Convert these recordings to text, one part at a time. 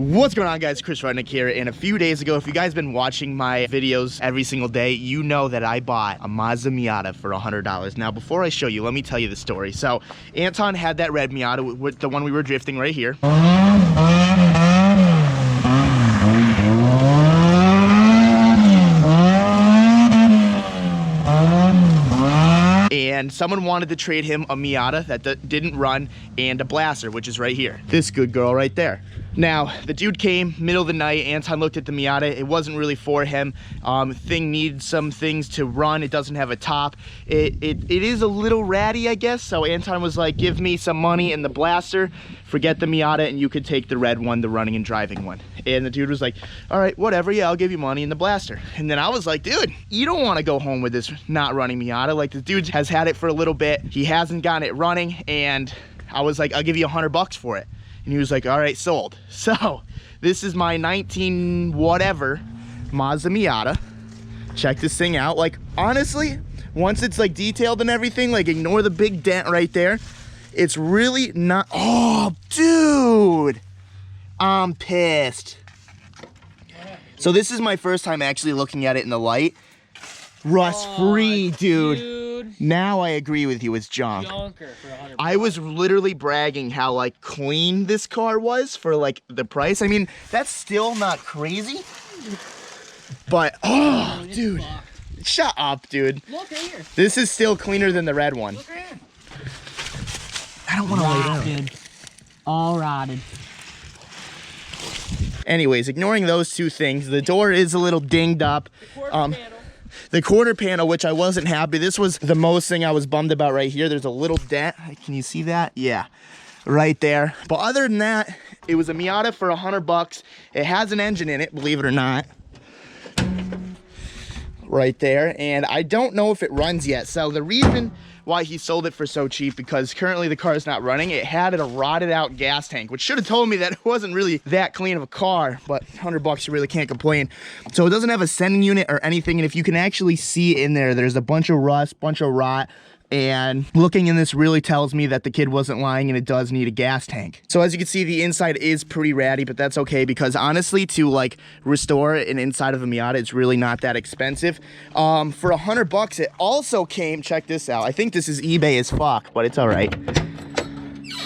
What's going on, guys? Chris Rudnick here. And a few days ago, if you guys been watching my videos every single day, you know that I bought a Mazda Miata for $100. Now, before I show you, let me tell you the story. So, Anton had that red Miata, with the one we were drifting right here. And someone wanted to trade him a Miata that didn't run and a Blaster, which is right here. This good girl right there. Now, the dude came middle of the night. Anton looked at the Miata. It wasn't really for him. Thing needs some things to run. It doesn't have a top. It is a little ratty, I guess. So Anton was like, give me some money and the Blaster. Forget the Miata and you could take the red one, the running and driving one. And the dude was like, all right, whatever. Yeah, I'll give you money and the Blaster. And then I was like, dude, you don't want to go home with this not running Miata. Like, the dude has had it for a little bit. He hasn't gotten it running. And I was like, I'll give you $100 for it. And he was like, all right, sold. So this is my 19 whatever Mazda Miata. Check this thing out. Like, honestly, once it's like detailed and everything, like, ignore the big dent right there. It's really not. Oh, dude, I'm pissed. So this is my first time actually looking at it in the light. Rust free, dude. Now I agree with you, it's junk. Junker for $100. I was literally bragging how like clean this car was for like the price. I mean, that's still not crazy. But oh, dude. Shut up, dude. Look right here. This is still cleaner than the red one. Look right here. I don't want to lay down. All rotted. Anyways, ignoring those two things, the door is a little dinged up. The quarter panel, which I wasn't happy. This was the most thing I was bummed about right here. There's a little dent. Can you see that? Yeah, right there. But other than that, it was a Miata for $100. It has an engine in it, believe it or not. Right there. And I don't know if it runs yet. So the reason why he sold it for so cheap, because currently the car is not running. It had a rotted out gas tank, which should have told me that it wasn't really that clean of a car, but $100 you really can't complain. So it doesn't have a sending unit or anything, and if you can actually see in there, there's a bunch of rust, bunch of rot, and looking in this really tells me that the kid wasn't lying and it does need a gas tank. So as you can see, the inside is pretty ratty, but that's okay because honestly, to like restore an inside of a Miata, it's really not that expensive. For $100, it also came, check this out. I think this is eBay as fuck, but it's all right.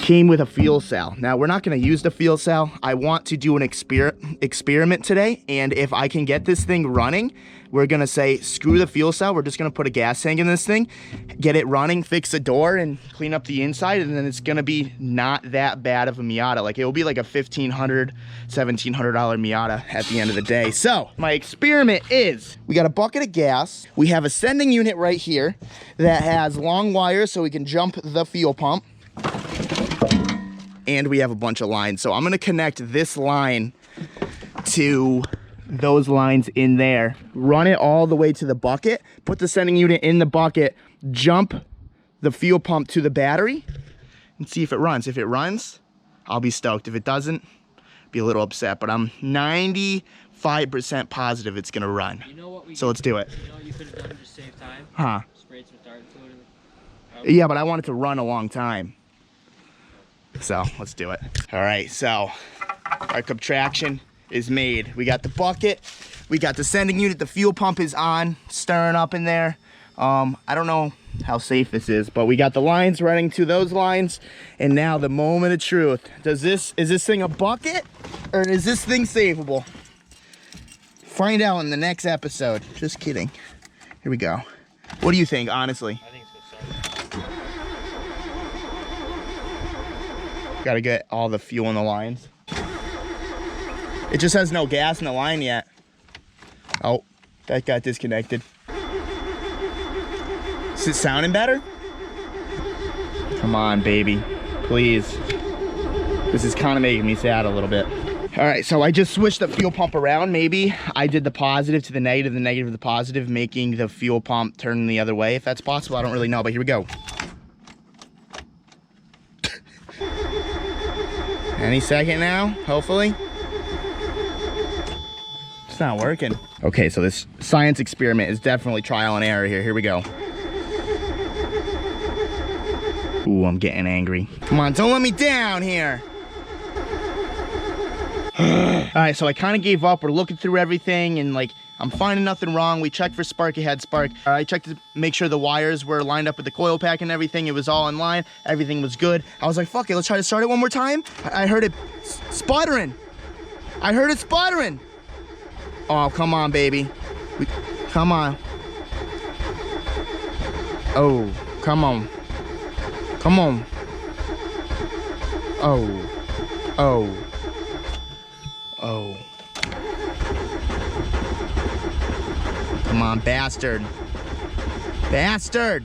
Came with a fuel cell. Now, we're not gonna use the fuel cell. I want to do an experiment today, and if I can get this thing running, we're gonna say, screw the fuel cell, we're just gonna put a gas tank in this thing, get it running, fix the door, and clean up the inside, and then it's gonna be not that bad of a Miata. Like, it will be like a $1,500, $1,700 Miata at the end of the day. So, my experiment is, we got a bucket of gas, we have a sending unit right here that has long wires so we can jump the fuel pump, and we have a bunch of lines. So I'm gonna connect this line to those lines in there, run it all the way to the bucket, put the sending unit in the bucket, jump the fuel pump to the battery, and see if it runs. If it runs, I'll be stoked. If it doesn't, be a little upset, but I'm 95% positive it's gonna run. You know what so let's do it. You know what you could have done to just save time? Huh? Sprayed some dark fluid in the... Yeah, but I want it to run a long time. So let's do it. All right, so our subtraction is made. We got the bucket, we got the sending unit, the fuel pump is on, stirring up in there. I don't know how safe this is, but we got the lines running to those lines, and now the moment of truth. Is this thing a bucket, or is this thing savable? Find out in the next episode. Just kidding. Here we go. What do you think, honestly? I think it's gonna start. Gotta get all the fuel in the lines. It just has no gas in the line yet. Oh, that got disconnected. Is it sounding better? Come on, baby, please. This is kind of making me sad a little bit. All right, so I just switched the fuel pump around. Maybe I did the positive to the negative to the positive, making the fuel pump turn the other way. If that's possible, I don't really know, but here we go. Any second now, hopefully. It's not working. Okay, so this science experiment is definitely trial and error here. Here we go. Ooh, I'm getting angry. Come on, don't let me down here. All right, so I kind of gave up. We're looking through everything and like, I'm finding nothing wrong. We checked for spark, it had spark. I checked to make sure the wires were lined up with the coil pack and everything. It was all in line, everything was good. I was like, fuck it, let's try to start it one more time. I heard it sputtering. I heard it sputtering. Oh, come on, baby. Come on. Oh, come on. Come on. Oh. Oh. Oh. Come on, bastard. Bastard!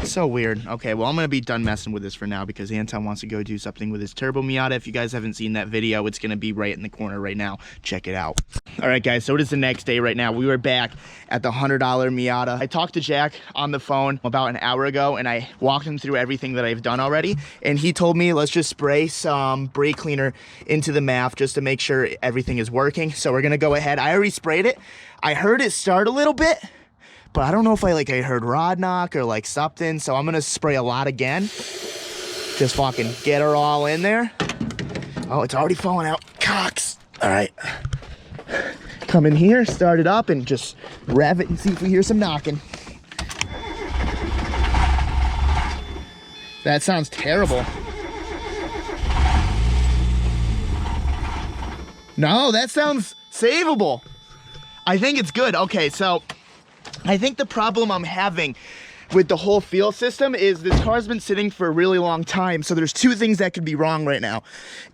So weird. Okay, well, I'm gonna be done messing with this for now because Anton wants to go do something with his turbo Miata. If you guys haven't seen that video, it's gonna be right in the corner right now. Check it out. All right, guys, so it is the next day right now. We were back at the $100 Miata. I talked to Jack on the phone about an hour ago, and I walked him through everything that I've done already, and he told me, let's just spray some brake cleaner into the MAF just to make sure everything is working. So we're gonna go ahead. I already sprayed it. I heard it start a little bit, but I don't know if I heard rod knock or like something, so I'm gonna spray a lot again. Just fucking get her all in there. Oh, it's already falling out. Cocks. All right. Come in here, start it up, and just rev it and see if we hear some knocking. That sounds terrible. No, that sounds savable. I think it's good. Okay, so I think the problem I'm having with the whole fuel system is this car's been sitting for a really long time. So there's two things that could be wrong right now.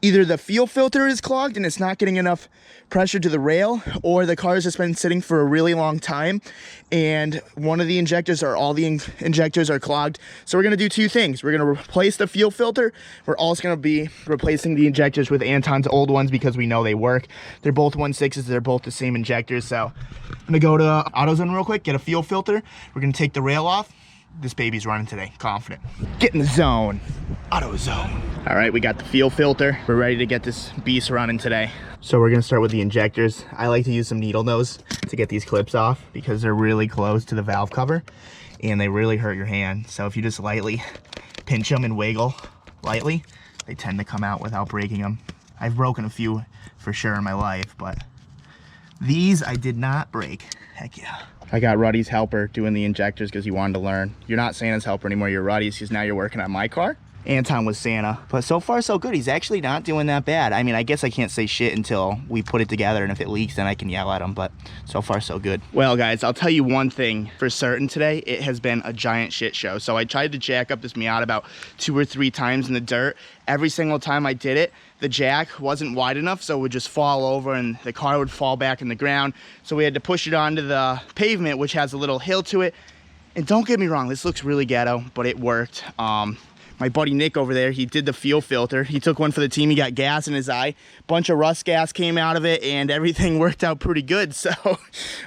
Either the fuel filter is clogged and it's not getting enough pressure to the rail, or the car's just been sitting for a really long time and one of the injectors or all the injectors are clogged. So we're gonna do two things. We're gonna replace the fuel filter. We're also gonna be replacing the injectors with Anton's old ones because we know they work. They're both 1.6s, they're both the same injectors. So I'm gonna go to AutoZone real quick, get a fuel filter. We're gonna take the rail off. This baby's running today, confident. Get in the zone, AutoZone. All right, we got the fuel filter. We're ready to get this beast running today. So we're gonna start with the injectors. I like to use some needle nose to get these clips off because they're really close to the valve cover and they really hurt your hand. So if you just lightly pinch them and wiggle lightly, they tend to come out without breaking them. I've broken a few for sure in my life, but these I did not break. Heck yeah. I got Ruddy's helper doing the injectors because he wanted to learn. You're not Santa's helper anymore, you're Ruddy's, because now you're working on my car. Anton was Santa, but so far so good. He's actually not doing that bad. I mean, I guess I can't say shit until we put it together, and if it leaks, then I can yell at him, but so far so good. Well, guys, I'll tell you one thing for certain today. It has been a giant shit show. So I tried to jack up this Miata about 2 or 3 times in the dirt. Every single time I did it, the jack wasn't wide enough, so it would just fall over and the car would fall back in the ground. So we had to push it onto the pavement, which has a little hill to it. And don't get me wrong, this looks really ghetto, but it worked. My buddy Nick over there, he did the fuel filter. He took one for the team. He got gas in his eye. Bunch of rust gas came out of it, and everything worked out pretty good. So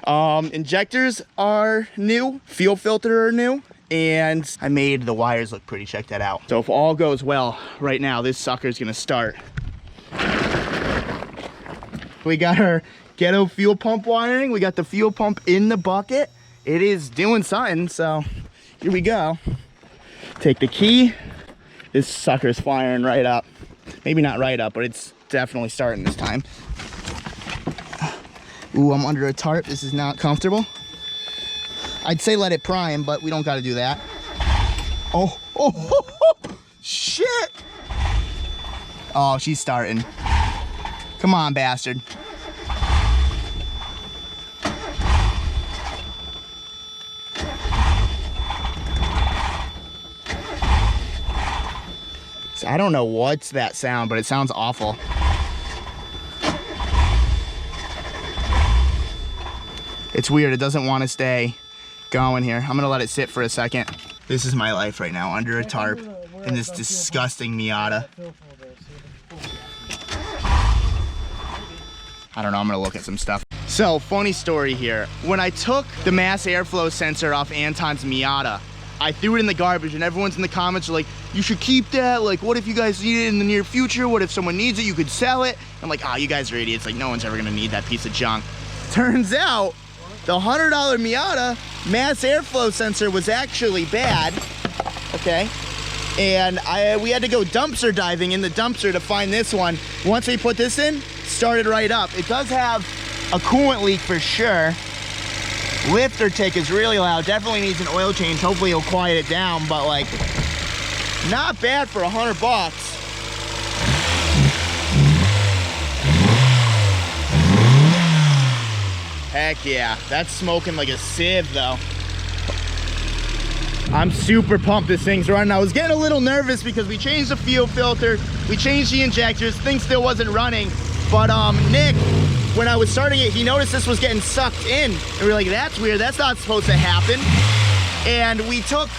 injectors are new, fuel filter are new, and I made the wires look pretty. Check that out. So if all goes well, right now, this sucker's gonna start. We got our ghetto fuel pump wiring. We got the fuel pump in the bucket. It is doing something, so here we go. Take the key. This sucker's firing right up. Maybe not right up, but it's definitely starting this time. Ooh, I'm under a tarp. This is not comfortable. I'd say let it prime, but we don't got to do that. Oh, shit. Oh, she's starting. Come on, bastard. I don't know what's that sound, but it sounds awful. It's weird, it doesn't want to stay going here. I'm gonna let it sit for a second. This is my life right now, under a tarp in this disgusting Miata. I don't know, I'm gonna look at some stuff. So, funny story here. When I took the mass airflow sensor off Anton's Miata, I threw it in the garbage, and everyone's in the comments are like, you should keep that. Like, what if you guys need it in the near future? What if someone needs it? You could sell it. I'm like, oh, you guys are idiots. Like, no one's ever gonna need that piece of junk. Turns out, the $100 Miata mass airflow sensor was actually bad, okay? And we had to go dumpster diving in the dumpster to find this one. Once we put this in, started right up. It does have a coolant leak for sure. Lifter tick is really loud. Definitely needs an oil change. Hopefully it'll quiet it down, but like, not bad for $100 bucks. Heck yeah, that's smoking like a sieve though. I'm super pumped this thing's running. I was getting a little nervous because we changed the fuel filter, we changed the injectors, thing still wasn't running. But Nick, when I was starting it, he noticed this was getting sucked in. And we were like, that's weird, that's not supposed to happen. And we took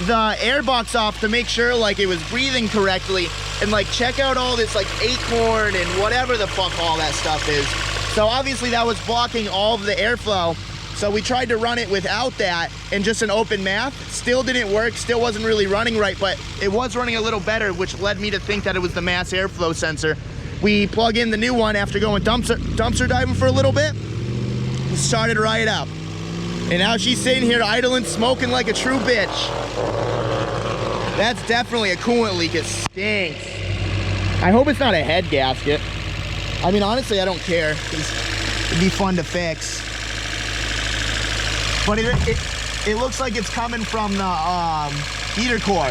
the air box off to make sure like it was breathing correctly and like check out all this like acorn and whatever the fuck all that stuff is. So obviously that was blocking all of the airflow. So we tried to run it without that and just an open mouth. Still didn't work, still wasn't really running right, but it was running a little better, which led me to think that it was the mass airflow sensor. We plug in the new one after going dumpster diving for a little bit. It started right up. And now she's sitting here idling, smoking like a true bitch. That's definitely a coolant leak, it stinks. I hope it's not a head gasket. I mean, honestly, I don't care, 'cause it'd be fun to fix. But it looks like it's coming from the heater core.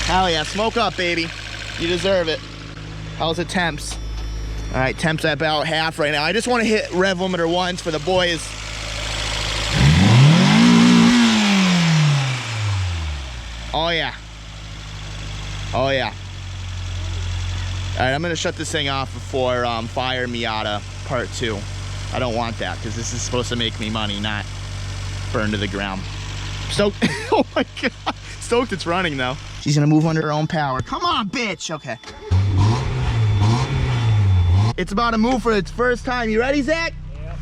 Hell yeah, smoke up, baby. You deserve it. How's the temps? All right, temps at about half right now. I just want to hit rev limiter once for the boys. Oh yeah. Oh yeah. All right, I'm gonna shut this thing off before Fire Miata Part 2. I don't want that because this is supposed to make me money, not burn to the ground. Stoked. Oh my God. Stoked it's running though. She's gonna move under her own power. Come on, bitch. Okay. It's about to move for its first time. You ready, Zach? Yep.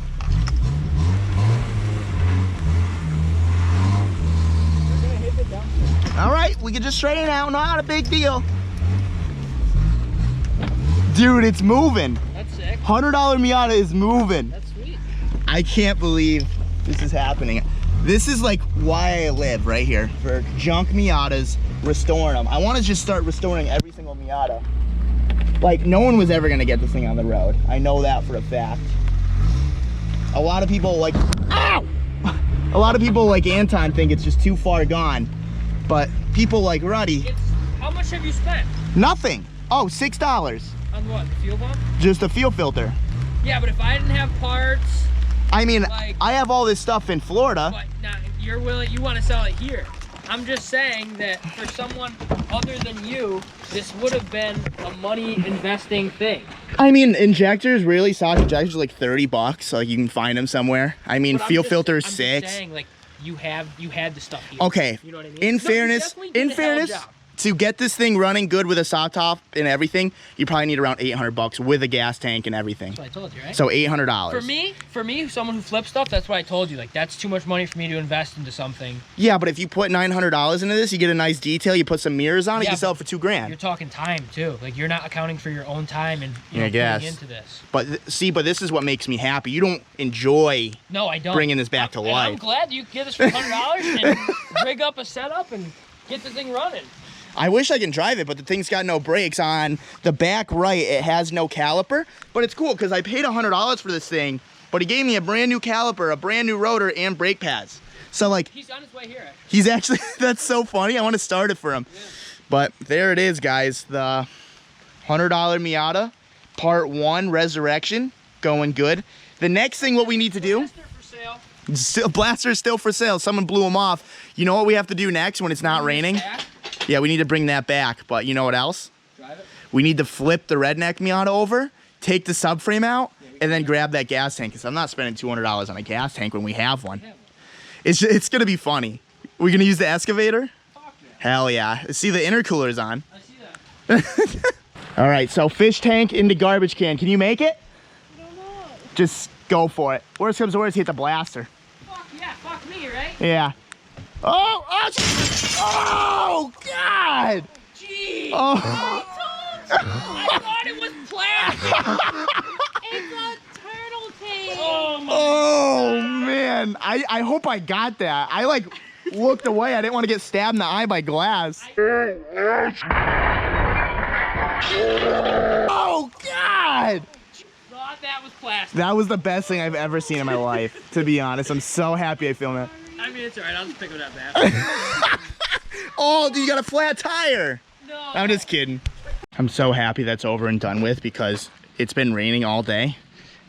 We're gonna hit the dumpster. All right, we can just straighten out. Not a big deal. Dude, it's moving. That's sick. $100 Miata is moving. That's sweet. I can't believe this is happening. This is like why I live right here, for junk Miatas, restoring them. I want to just start restoring every single Miata. Like, no one was ever gonna get this thing on the road. I know that for a fact. A lot of people like, ow! A lot of people like Anton think it's just too far gone. But people like Ruddy. How much have you spent? Nothing. Oh, $6. On what, the fuel pump? Just a fuel filter. Yeah, but if I didn't have parts, I mean, like, I have all this stuff in Florida. but now you're willing, you want to sell it here. I'm just saying that for someone other than you, this would have been a money investing thing. I mean, injectors, really, stock injectors, like 30 bucks. Like, you can find them somewhere. I mean, But fuel filter I'm is just 6. saying, like, you had the stuff here. Okay. You know what I mean? In No, you fairness, definitely did a hell of a job. to get this thing running good with a soft top and everything, you probably need around 800 bucks with a gas tank and everything. That's what I told you, right? So $800. For me, someone who flips stuff, that's what I told you. Like, that's too much money for me to invest into something. Yeah, but if you put $900 into this, you get a nice detail, you put some mirrors on it, you Yeah, can sell it for $2 grand. You're talking time too. Like, you're not accounting for your own time and Yeah, I guess. putting into this. But but this is what makes me happy. You don't enjoy No, I don't. bringing this back to And life. I'm glad you get this for $100 and rig up a setup and get the thing running. I wish I can drive it, but the thing's got no brakes. On the back right, it has no caliper, but it's cool because I paid $100 for this thing, but he gave me a brand new caliper, a brand new rotor, and brake pads. So like, He's on his way here, actually. he's actually, that's so funny. I want to start it for him. Yeah. But there it is, guys. The $100 Miata, Part 1, Resurrection, going good. The next thing, what we need to do, Blaster for sale. Blaster's still for sale. Someone blew them off. You know what we have to do next when it's not raining? Back, Yeah, we need to bring that back, but you know what else? drive it. We need to flip the redneck Miata over, take the subframe out, and then grab that gas tank, because I'm not spending $200 on a gas tank when we have one. It's going to be funny. We're going to use the excavator? Fuck yeah. Hell yeah. See, the intercooler's on. I see that. All right, so fish tank into garbage can. Can you make it? I don't know. Just go for it. Worst comes to worst, hit the blaster. Fuck yeah, fuck me, right? Yeah. Oh, oh God. Jeez. Oh. I thought it was plastic. It's a turtle tank. Oh my. Oh man, I hope I got that. I like looked away. I didn't want to get stabbed in the eye by glass. Oh God. God. Thought that was plastic. That was the best thing I've ever seen in my life, to be honest. I'm so happy I filmed it. I mean, it's alright. I'll just pick it up after. Oh, dude, you got a flat tire. No. I'm just kidding. I'm so happy that's over and done with because it's been raining all day.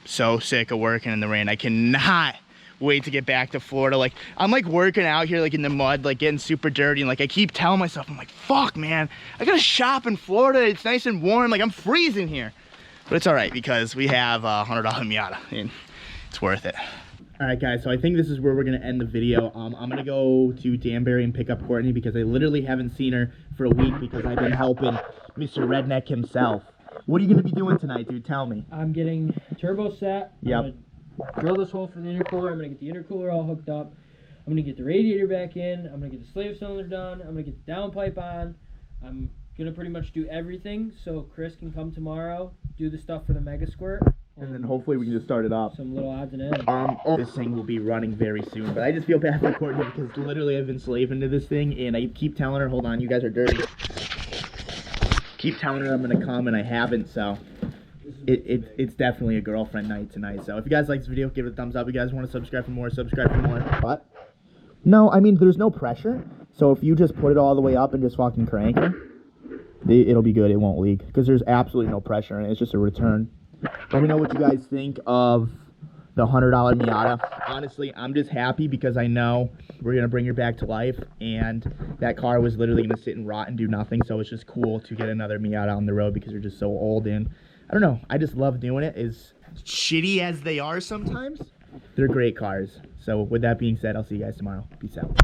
So sick of working in the rain. I cannot wait to get back to Florida. Like, I'm like working out here like in the mud, like getting super dirty, and like I keep telling myself, I'm like, fuck man, I gotta shop in Florida. It's nice and warm. Like, I'm freezing here. But it's all right because we have a $100 Miata and it's worth it. All right, guys, so I think this is where we're gonna end the video. I'm gonna go to Danbury and pick up Courtney because I literally haven't seen her for a week because I've been helping Mr. Redneck himself. What are you gonna be doing tonight, dude? Tell me. I'm getting turbo set. Yep. I'm gonna drill this hole for the intercooler. I'm gonna get the intercooler all hooked up. I'm gonna get the radiator back in. I'm gonna get the slave cylinder done. I'm gonna get the downpipe on. I'm gonna pretty much do everything so Chris can come tomorrow, do the stuff for the Mega Squirt. And then hopefully we can just start it up. Some little odds and ends. This thing will be running very soon, but I just feel bad for Courtney because literally I've been slaving to this thing and I keep telling her, hold on, you guys are dirty. Keep telling her I'm gonna come and I haven't, so it's definitely a girlfriend night tonight. So if you guys like this video, give it a thumbs up. If you guys want to subscribe for more, subscribe for more. What? No, I mean, there's no pressure. So if you just put it all the way up and just fucking crank it, it'll be good. It won't leak because there's absolutely no pressure in it. It's just a return. Let me know what you guys think of the $100 Miata. Honestly, I'm just happy because I know we're going to bring her back to life, and that car was literally going to sit and rot and do nothing, so it's just cool to get another Miata on the road because they're just so old, and I don't know, I just love doing it. As shitty as they are sometimes, they're great cars. So with that being said, I'll see you guys tomorrow. Peace out.